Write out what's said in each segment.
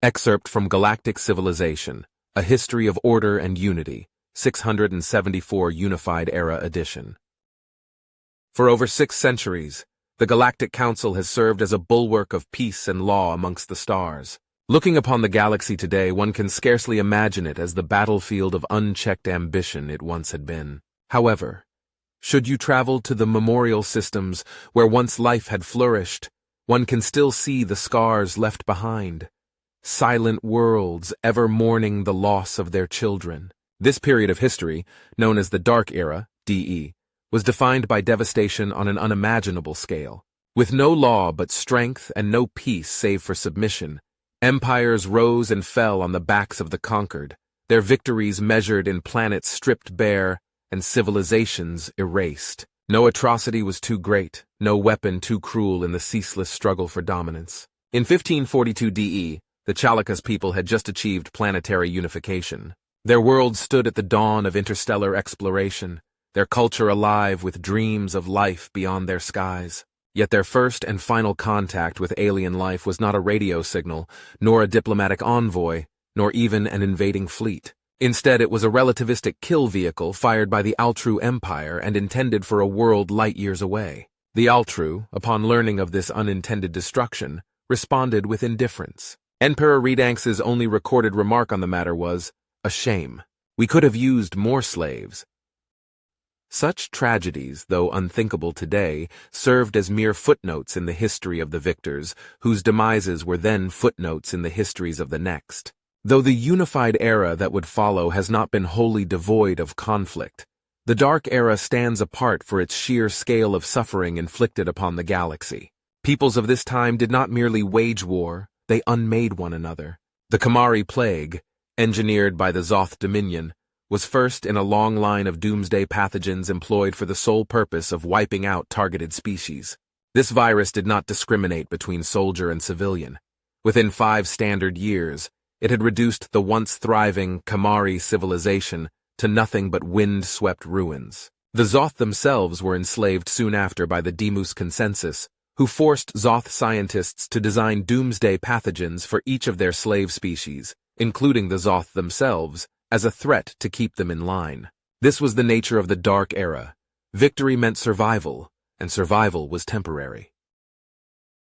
Excerpt from Galactic Civilization, A History of Order and Unity, 674 Unified Era Edition. For over 6 centuries, the Galactic Council has served as a bulwark of peace and law amongst the stars. Looking upon the galaxy today, one can scarcely imagine it as the battlefield of unchecked ambition it once had been. However, should you travel to the memorial systems where once life had flourished, one can still see the scars left behind. Silent worlds ever mourning the loss of their children. This period of history, known as the Dark Era, DE, was defined by devastation on an unimaginable scale. With no law but strength and no peace save for submission, empires rose and fell on the backs of the conquered, their victories measured in planets stripped bare and civilizations erased. No atrocity was too great, no weapon too cruel in the ceaseless struggle for dominance. In 1542 DE, the Chalikas people had just achieved planetary unification. Their world stood at the dawn of interstellar exploration, their culture alive with dreams of life beyond their skies. Yet their first and final contact with alien life was not a radio signal, nor a diplomatic envoy, nor even an invading fleet. Instead, it was a relativistic kill vehicle fired by the Altru Empire and intended for a world light years away. The Altru, upon learning of this unintended destruction, responded with indifference. Emperor Redanx's only recorded remark on the matter was, "A shame. We could have used more slaves." Such tragedies, though unthinkable today, served as mere footnotes in the history of the victors, whose demises were then footnotes in the histories of the next. Though the unified era that would follow has not been wholly devoid of conflict, the Dark Era stands apart for its sheer scale of suffering inflicted upon the galaxy. Peoples of this time did not merely wage war, they unmade one another. The Kamari Plague, engineered by the Zoth Dominion, was first in a long line of doomsday pathogens employed for the sole purpose of wiping out targeted species. This virus did not discriminate between soldier and civilian. Within 5 standard years, it had reduced the once thriving Kamari civilization to nothing but wind-swept ruins. The Zoth themselves were enslaved soon after by the Demus Consensus, who forced Zoth scientists to design doomsday pathogens for each of their slave species, including the Zoth themselves, as a threat to keep them in line. This was the nature of the Dark Era. Victory meant survival, and survival was temporary.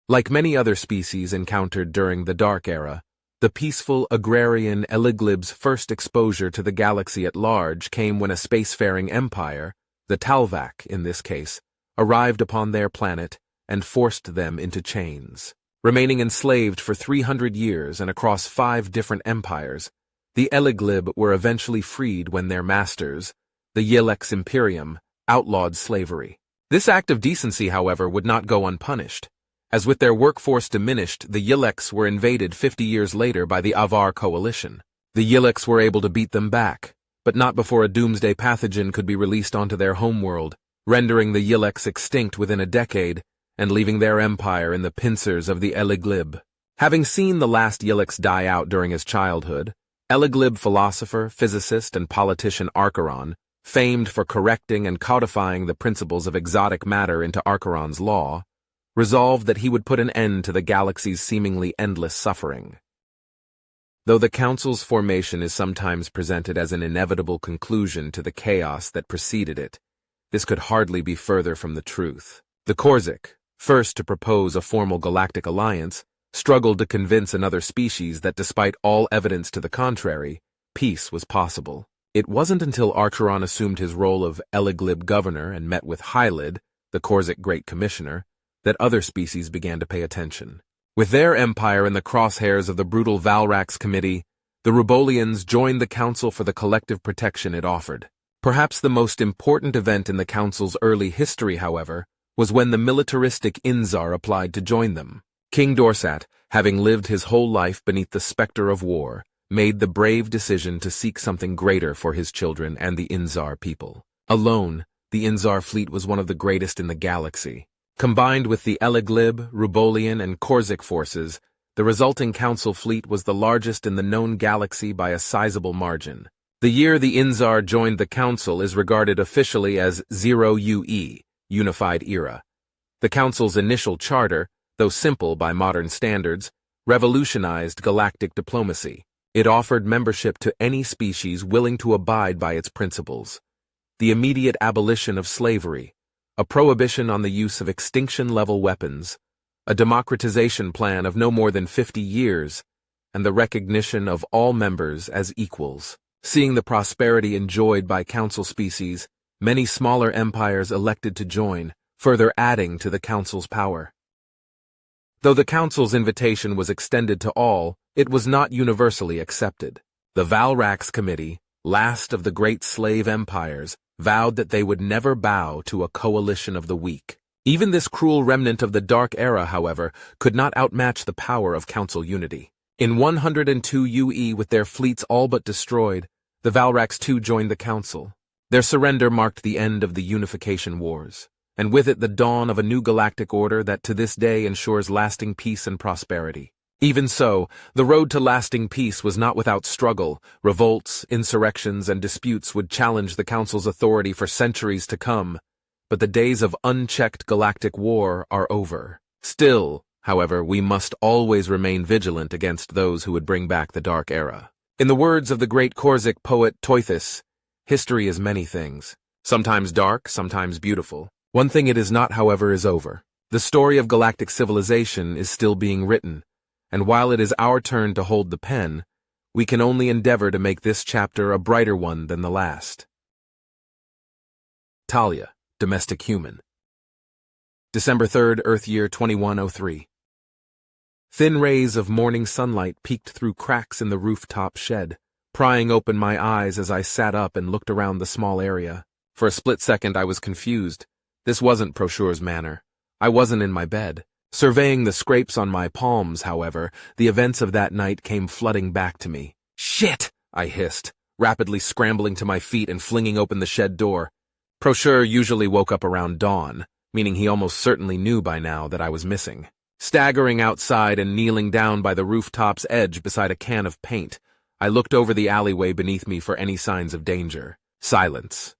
Like many other species encountered during the Dark Era, the peaceful agrarian ElevenLabs' first exposure to the galaxy at large came when a spacefaring empire, the Talvak in this case, arrived upon their planet and forced them into chains. Remaining enslaved for 300 years and across 5 different empires, the ElevenLabs were eventually freed when their masters, the Yelex Imperium, outlawed slavery. This act of decency, however, would not go unpunished. As with their workforce diminished, the Yelex were invaded 50 years later by the Avar coalition. The Yelex were able to beat them back, but not before a doomsday pathogen could be released onto their homeworld, rendering the Yelex extinct within a decade and leaving their empire in the pincers of the ElevenLabs. Having seen the last Yelex die out during his childhood, ElevenLabs philosopher, physicist, and politician Archeron, famed for correcting and codifying the principles of exotic matter into Archeron's law, resolved that he would put an end to the galaxy's seemingly endless suffering. Though the Council's formation is sometimes presented as an inevitable conclusion to the chaos that preceded it, this could hardly be further from the truth. The Korsic, first to propose a formal galactic alliance, struggled to convince another species that despite all evidence to the contrary, peace was possible. It wasn't until Archeron assumed his role of ElevenLabs governor and met with Hylid, the Korsic Great Commissioner, that other species began to pay attention. With their empire in the crosshairs of the brutal Valrax Committee, the Rubolians joined the Council for the collective protection it offered. Perhaps the most important event in the Council's early history, however, was when the militaristic Inzar applied to join them. King Dorsat, having lived his whole life beneath the specter of war, made the brave decision to seek something greater for his children and the Inzar people. Alone, the Inzar fleet was one of the greatest in the galaxy. Combined with the ElevenLabs, Rubolian, and Korsic forces, the resulting Council fleet was the largest in the known galaxy by a sizable margin. The year the Inzar joined the Council is regarded officially as 0UE, Unified Era. The Council's initial charter, though simple by modern standards, revolutionized galactic diplomacy. It offered membership to any species willing to abide by its principles. The immediate abolition of slavery, a prohibition on the use of extinction-level weapons, a democratization plan of no more than 50 years, and the recognition of all members as equals. Seeing the prosperity enjoyed by council species, many smaller empires elected to join, further adding to the council's power. Though the council's invitation was extended to all, it was not universally accepted. The Valrax Committee, last of the great slave empires, vowed that they would never bow to a coalition of the weak. Even this cruel remnant of the Dark Era, however, could not outmatch the power of council unity. In 102 UE, with their fleets all but destroyed, the Valrax II joined the council. Their surrender marked the end of the Unification Wars, and with it the dawn of a new galactic order that to this day ensures lasting peace and prosperity. Even so, the road to lasting peace was not without struggle. Revolts, insurrections, and disputes would challenge the Council's authority for centuries to come, but the days of unchecked galactic war are over. Still, however, we must always remain vigilant against those who would bring back the Dark Era. In the words of the great Korsic poet Teuthes, history is many things, sometimes dark, sometimes beautiful. One thing it is not, however, is over. The story of galactic civilization is still being written, and while it is our turn to hold the pen, we can only endeavor to make this chapter a brighter one than the last. Talia, Domestic Human. December 3rd, Earth Year 2103. Thin rays of morning sunlight peeked through cracks in the rooftop shed, prying open my eyes as I sat up and looked around the small area. For a split second I was confused. This wasn't Prosure's manor. I wasn't in my bed. Surveying the scrapes on my palms, however, the events of that night came flooding back to me. "Shit!" I hissed, rapidly scrambling to my feet and flinging open the shed door. Prosure usually woke up around dawn, meaning he almost certainly knew by now that I was missing. Staggering outside and kneeling down by the rooftop's edge beside a can of paint, I looked over the alleyway beneath me for any signs of danger. Silence.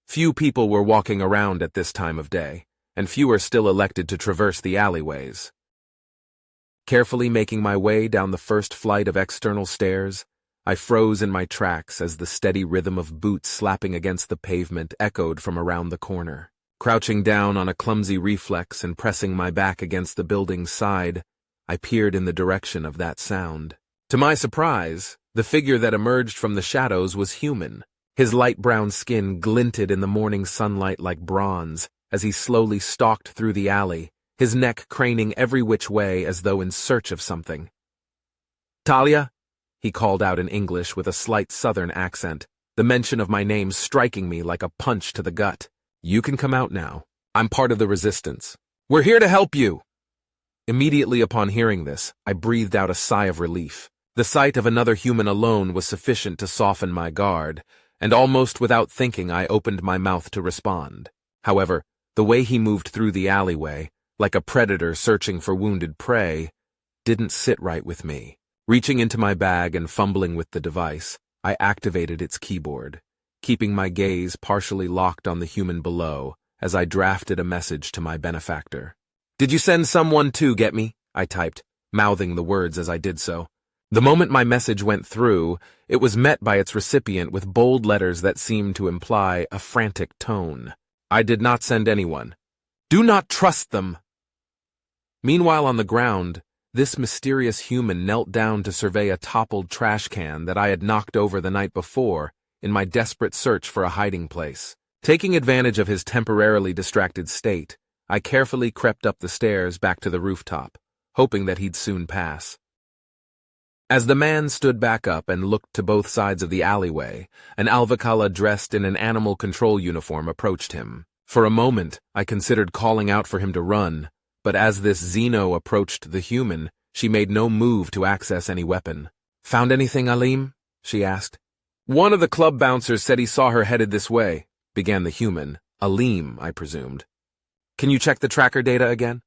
Few people were walking around at this time of day, and fewer still elected to traverse the alleyways. Carefully making my way down the first flight of external stairs, I froze in my tracks as the steady rhythm of boots slapping against the pavement echoed from around the corner. Crouching down on a clumsy reflex and pressing my back against the building's side, I peered in the direction of that sound. To my surprise, the figure that emerged from the shadows was human. His light brown skin glinted in the morning sunlight like bronze as he slowly stalked through the alley, his neck craning every which way as though in search of something. "Talia?" he called out in English with a slight southern accent, the mention of my name striking me like a punch to the gut. "You can come out now. I'm part of the resistance. We're here to help you." Immediately upon hearing this, I breathed out a sigh of relief. The sight of another human alone was sufficient to soften my guard, and almost without thinking I opened my mouth to respond. However, the way he moved through the alleyway, like a predator searching for wounded prey, didn't sit right with me. Reaching into my bag and fumbling with the device, I activated its keyboard, keeping my gaze partially locked on the human below as I drafted a message to my benefactor. "Did you send someone to get me?" I typed, mouthing the words as I did so. The moment my message went through, it was met by its recipient with bold letters that seemed to imply a frantic tone. "I did not send anyone. Do not trust them." Meanwhile on the ground, this mysterious human knelt down to survey a toppled trash can that I had knocked over the night before in my desperate search for a hiding place. Taking advantage of his temporarily distracted state, I carefully crept up the stairs back to the rooftop, hoping that he'd soon pass. As the man stood back up and looked to both sides of the alleyway, an Alvacala dressed in an animal control uniform approached him. For a moment, I considered calling out for him to run, but as this Xeno approached the human, she made no move to access any weapon. "Found anything, Alim?" she asked. "One of the club bouncers said he saw her headed this way," began the human. Alim, I presumed. "Can you check the tracker data again?"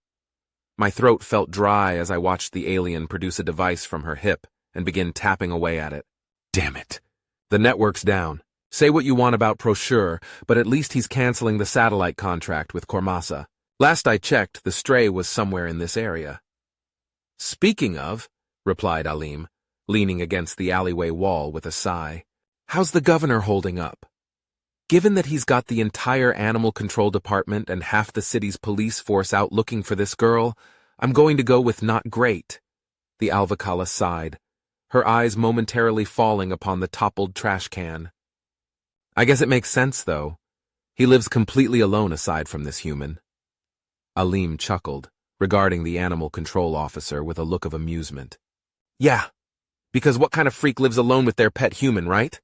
My throat felt dry as I watched the alien produce a device from her hip and begin tapping away at it. Damn it. The network's down. Say what you want about Prosure, but at least he's canceling the satellite contract with Kormasa. Last I checked, the stray was somewhere in this area. Speaking of, replied Alim, leaning against the alleyway wall with a sigh, how's the governor holding up? Given that he's got the entire animal control department and half the city's police force out looking for this girl, I'm going to go with not great. The Alvacala sighed, her eyes momentarily falling upon the toppled trash can. I guess it makes sense, though. He lives completely alone aside from this human. Alim chuckled, regarding the animal control officer with a look of amusement. Yeah, because what kind of freak lives alone with their pet human, right?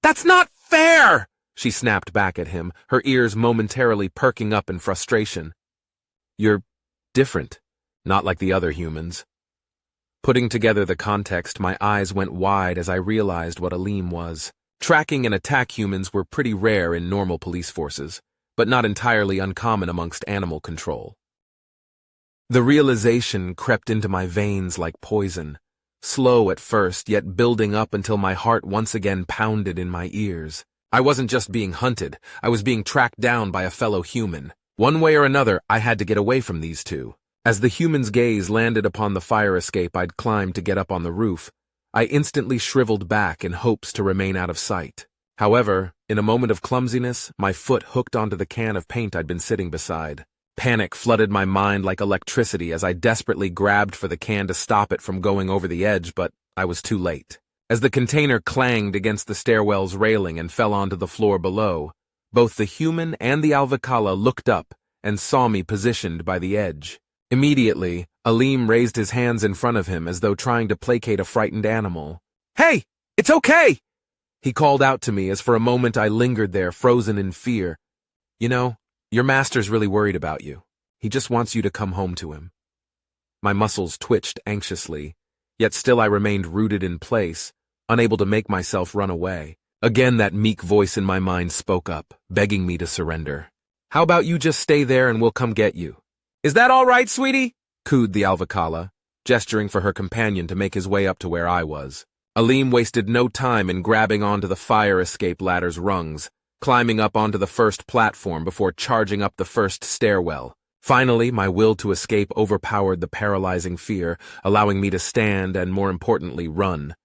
That's not fair! She snapped back at him, her ears momentarily perking up in frustration. You're different, not like the other humans. Putting together the context, my eyes went wide as I realized what Alim was. Tracking and attack humans were pretty rare in normal police forces, but not entirely uncommon amongst animal control. The realization crept into my veins like poison, slow at first, yet building up until my heart once again pounded in my ears. I wasn't just being hunted, I was being tracked down by a fellow human. One way or another, I had to get away from these two. As the human's gaze landed upon the fire escape I'd climbed to get up on the roof, I instantly shriveled back in hopes to remain out of sight. However, in a moment of clumsiness, my foot hooked onto the can of paint I'd been sitting beside. Panic flooded my mind like electricity as I desperately grabbed for the can to stop it from going over the edge, but I was too late. As the container clanged against the stairwell's railing and fell onto the floor below, both the human and the Alvacala looked up and saw me positioned by the edge. Immediately, Alim raised his hands in front of him as though trying to placate a frightened animal. "Hey, it's okay!" he called out to me as for a moment I lingered there, frozen in fear. "You know, your master's really worried about you. He just wants you to come home to him." My muscles twitched anxiously, yet still I remained rooted in place, unable to make myself run away. Again that meek voice in my mind spoke up, begging me to surrender. "How about you just stay there and we'll come get you?" "Is that all right, sweetie?" cooed the Alvacala, gesturing for her companion to make his way up to where I was. Alim wasted no time in grabbing onto the fire escape ladder's rungs, climbing up onto the first platform before charging up the first stairwell. Finally, my will to escape overpowered the paralyzing fear, allowing me to stand and, more importantly, run.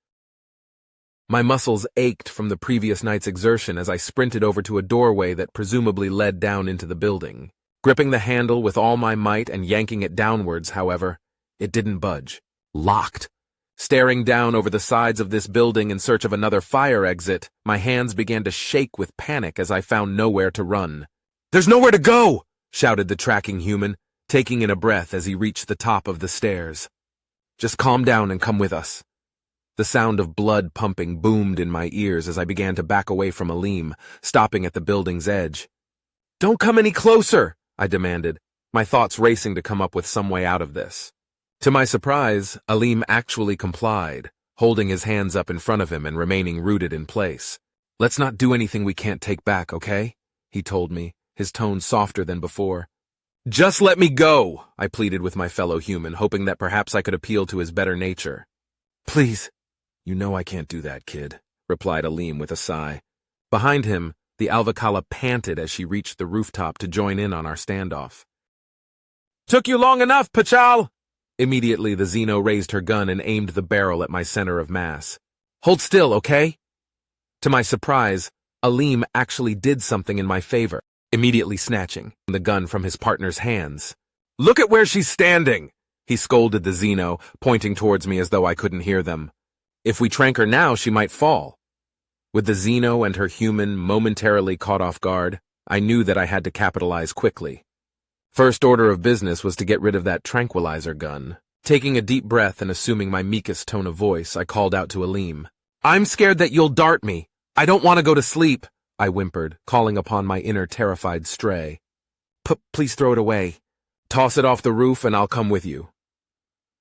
My muscles ached from the previous night's exertion as I sprinted over to a doorway that presumably led down into the building. Gripping the handle with all my might and yanking it downwards, however, it didn't budge. Locked. Staring down over the sides of this building in search of another fire exit, my hands began to shake with panic as I found nowhere to run. "There's nowhere to go!" shouted the tracking human, taking in a breath as he reached the top of the stairs. "Just calm down and come with us." The sound of blood pumping boomed in my ears as I began to back away from Alim, stopping at the building's edge. "Don't come any closer!" I demanded, my thoughts racing to come up with some way out of this. To my surprise, Alim actually complied, holding his hands up in front of him and remaining rooted in place. "Let's not do anything we can't take back, okay?" he told me, his tone softer than before. "Just let me go," I pleaded with my fellow human, hoping that perhaps I could appeal to his better nature. "Please." "You know I can't do that, kid," replied Alim with a sigh. Behind him, the Alvacala panted as she reached the rooftop to join in on our standoff. "Took you long enough, Pachal!" Immediately, the Xeno raised her gun and aimed the barrel at my center of mass. "Hold still, okay?" To my surprise, Alim actually did something in my favor, immediately snatching the gun from his partner's hands. "Look at where she's standing!" he scolded the Xeno, pointing towards me as though I couldn't hear them. "If we trank her now, she might fall." With the Xeno and her human momentarily caught off guard, I knew that I had to capitalize quickly. First order of business was to get rid of that tranquilizer gun. Taking a deep breath and assuming my meekest tone of voice, I called out to Alim. "I'm scared that you'll dart me. I don't want to go to sleep," I whimpered, calling upon my inner terrified stray. Please throw it away. Toss it off the roof and I'll come with you."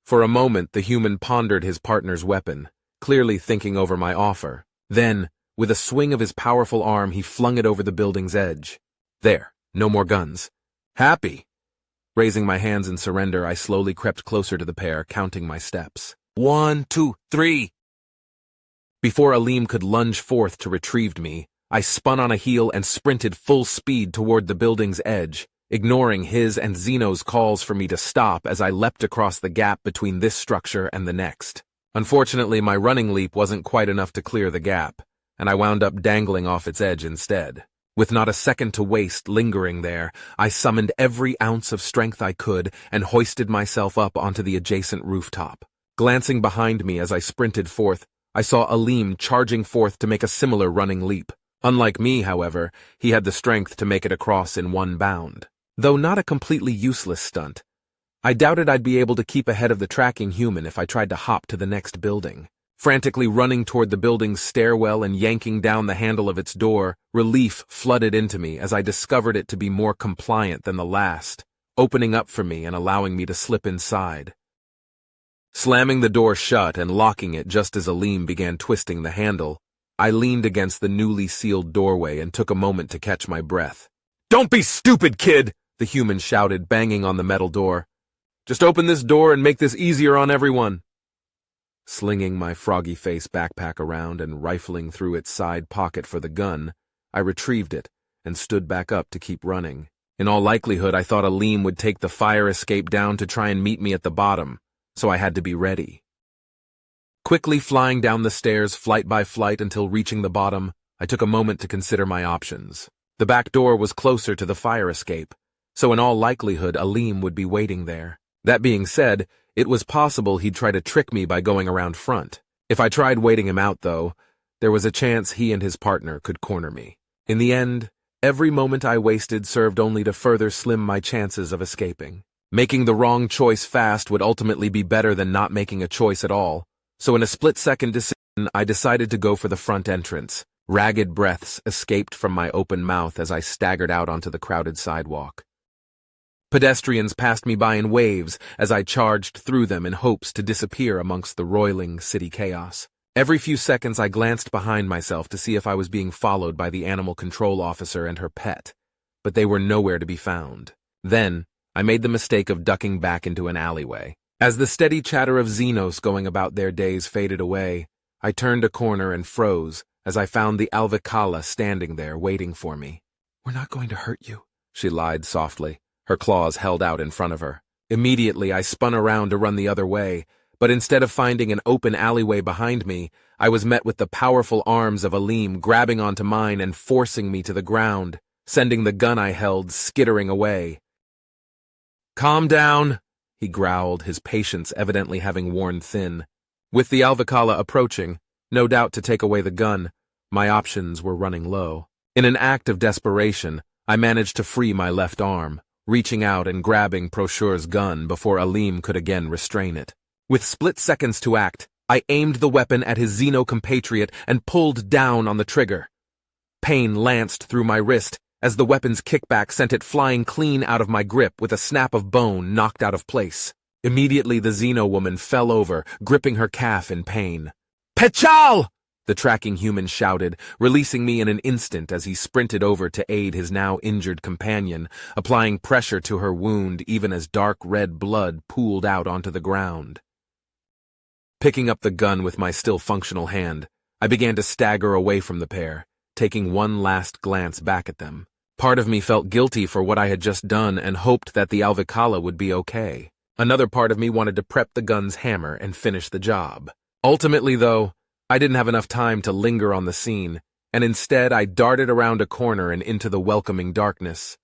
For a moment, the human pondered his partner's weapon, clearly thinking over my offer. Then, with a swing of his powerful arm, he flung it over the building's edge. There, no more guns. Happy. Raising my hands in surrender, I slowly crept closer to the pair, counting my steps. 1, 2, 3. Before Alim could lunge forth to retrieve me, I spun on a heel and sprinted full speed toward the building's edge, ignoring his and Zeno's calls for me to stop as I leapt across the gap between this structure and the next. Unfortunately, my running leap wasn't quite enough to clear the gap, and I wound up dangling off its edge instead. With not a second to waste lingering there, I summoned every ounce of strength I could and hoisted myself up onto the adjacent rooftop. Glancing behind me as I sprinted forth, I saw Aleem charging forth to make a similar running leap. Unlike me, however, he had the strength to make it across in one bound. Though not a completely useless stunt, I doubted I'd be able to keep ahead of the tracking human if I tried to hop to the next building. Frantically running toward the building's stairwell and yanking down the handle of its door, relief flooded into me as I discovered it to be more compliant than the last, opening up for me and allowing me to slip inside. Slamming the door shut and locking it just as Aleem began twisting the handle, I leaned against the newly sealed doorway and took a moment to catch my breath. "Don't be stupid, kid!" the human shouted, banging on the metal door. "Just open this door and make this easier on everyone." Slinging my froggy face backpack around and rifling through its side pocket for the gun, I retrieved it and stood back up to keep running. In all likelihood, I thought Aleem would take the fire escape down to try and meet me at the bottom, so I had to be ready. Quickly flying down the stairs flight by flight until reaching the bottom, I took a moment to consider my options. The back door was closer to the fire escape, so in all likelihood Aleem would be waiting there. That being said, it was possible he'd try to trick me by going around front. If I tried waiting him out, though, there was a chance he and his partner could corner me. In the end, every moment I wasted served only to further slim my chances of escaping. Making the wrong choice fast would ultimately be better than not making a choice at all, so in a split-second decision, I decided to go for the front entrance. Ragged breaths escaped from my open mouth as I staggered out onto the crowded sidewalk. Pedestrians passed me by in waves as I charged through them in hopes to disappear amongst the roiling city chaos. Every few seconds I glanced behind myself to see if I was being followed by the animal control officer and her pet, but they were nowhere to be found. Then, I made the mistake of ducking back into an alleyway. As the steady chatter of Xenos going about their days faded away, I turned a corner and froze as I found the Alvicala standing there waiting for me. "We're not going to hurt you," she lied softly, her claws held out in front of her. Immediately, I spun around to run the other way, but instead of finding an open alleyway behind me, I was met with the powerful arms of Aleem grabbing onto mine and forcing me to the ground, sending the gun I held skittering away. "Calm down," he growled, his patience evidently having worn thin. With the Alvicala approaching, no doubt to take away the gun, my options were running low. In an act of desperation, I managed to free my left arm, reaching out and grabbing Prochure's gun before Aleem could again restrain it. With split seconds to act, I aimed the weapon at his Xeno compatriot and pulled down on the trigger. Pain lanced through my wrist as the weapon's kickback sent it flying clean out of my grip with a snap of bone knocked out of place. Immediately the Xeno woman fell over, gripping her calf in pain. "Pechal!" the tracking human shouted, releasing me in an instant as he sprinted over to aid his now injured companion, applying pressure to her wound even as dark red blood pooled out onto the ground. Picking up the gun with my still functional hand, I began to stagger away from the pair, taking one last glance back at them. Part of me felt guilty for what I had just done and hoped that the Alvicala would be okay. Another part of me wanted to prep the gun's hammer and finish the job. Ultimately, though, I didn't have enough time to linger on the scene, and instead I darted around a corner and into the welcoming darkness.